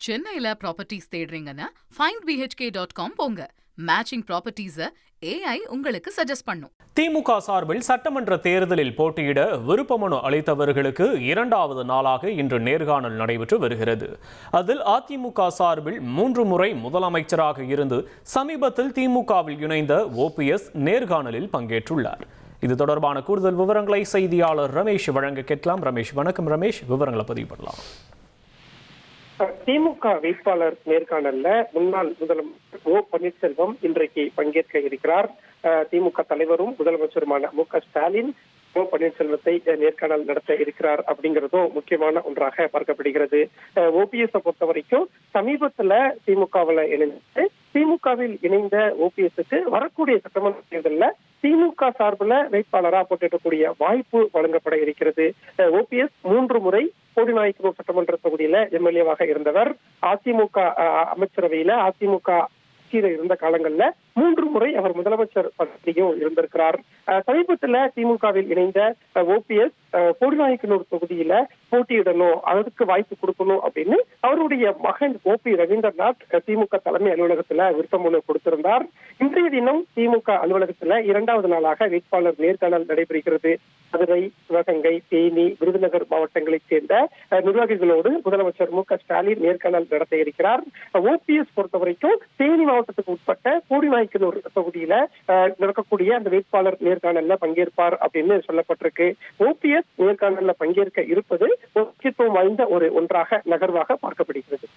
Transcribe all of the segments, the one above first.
சென்னையில properties தேடுறீங்கன்னா findbhk.com போங்க. Matching ப்ராப்பர்ட்டிஸை AI உங்களுக்கு சஜஸ்ட் பண்ணும். திமுக சார்பில் சட்டமன்ற தேர்தலில் போட்டியிட விருப்ப மனு அளித்தவர்களுக்கு 2வது நாளாக இன்று நேர்காணல் நடைபெற்று வருகிறது. அதில் அதிமுக சார்பில் 3 முறை முதலமைச்சராக இருந்து சமீபத்தில் திமுகவில் இணைந்த OPS நேர்காணலில் பங்கேற்றுள்ளார். இது தொடர்பான கூடுதல் விவரங்களை செய்தியாளர் ரமேஷ் வழங்க கேட்கலாம். ரமேஷ், வணக்கம். ரமேஷ், விவரங்களை பதிவு பண்ணலாம். திமுக வேட்பாளர் நேர்காணல்ல முன்னாள் முதலமைச்சர் ஓ பன்னீர்செல்வம் இன்றைக்கு பங்கேற்க இருக்கிறார். திமுக தலைவரும் முதலமைச்சருமான மு.க. ஸ்டாலின் ஓ பன்னீர்செல்வத்தை நேர்காணல் நடத்த இருக்கிறார் அப்படிங்கிறதும் முக்கியமான ஒன்றாக பார்க்கப்படுகிறது. OPS பொறுத்த வரைக்கும் சமீபத்துல திமுகவில் இணைந்து திமுகவில் இணைந்த OPSக்கு வரக்கூடிய சட்டமன்ற தேர்தலில் திமுக சார்பில் வேட்பாளராக போட்டியிடக்கூடிய வாய்ப்பு வழங்கப்பட இருக்கிறது. OPS 3 முறை போடிநாயக்கனூர் சட்டமன்ற தொகுதியில MLA-வாக இருந்தவர். அதிமுக அமைச்சரவையில அதிமுக இருந்த காலங்கள்ல 3 முறை அவர் முதலமைச்சர் பதவியும் இருந்திருக்கிறார். சமீபத்துல திமுகவில் இணைந்த OPS போடிநாயக்கனூர் தொகுதியில போட்டியிடணும், அதுக்கு வாய்ப்பு கொடுக்கணும் அப்படின்னு அவருடைய மகன் OP ரவீந்திரநாத் திமுக தலைமை அலுவலகத்துல விருப்ப மனு கொடுத்திருந்தார். இன்றைய தினம் திமுக அலுவலகத்துல 2வது நாளாக வேட்பாளர் நேர்காணல் நடைபெறுகிறது. மதுரை, சிவகங்கை, தேனி, விருதுநகர் மாவட்டங்களைச் சேர்ந்த நிர்வாகிகளோடு முதலமைச்சர் மு.க. ஸ்டாலின் நேர்காணல் நடத்த இருக்கிறார். OPS பொறுத்த வரைக்கும் தேனி மாவட்டத்துக்கு உட்பட்ட போடிநாயக்கனூர் தொகுதியில நடக்கக்கூடிய அந்த வேட்பாளர் நேர்காணல்ல பங்கேற்பார் அப்படின்னு சொல்லப்பட்டிருக்கு. OPS நேர்காணல்ல பங்கேற்க இருப்பது முக்கியத்துவம் வாய்ந்த ஒன்றாக நகர்வாக பார்க்கப்படுகிறது.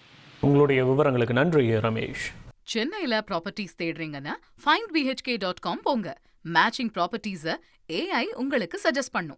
உங்களுடைய விவரங்களுக்கு நன்றி ரமேஷ். சென்னையில ப்ராப்பர்ட்டிஸ் தேடுறீங்கன்னா findbhk.com போங்க. மேட்சிங் ப்ராப்பர்ட்டிஸை AI உங்களுக்கு சஜஸ்ட் பண்ணும்.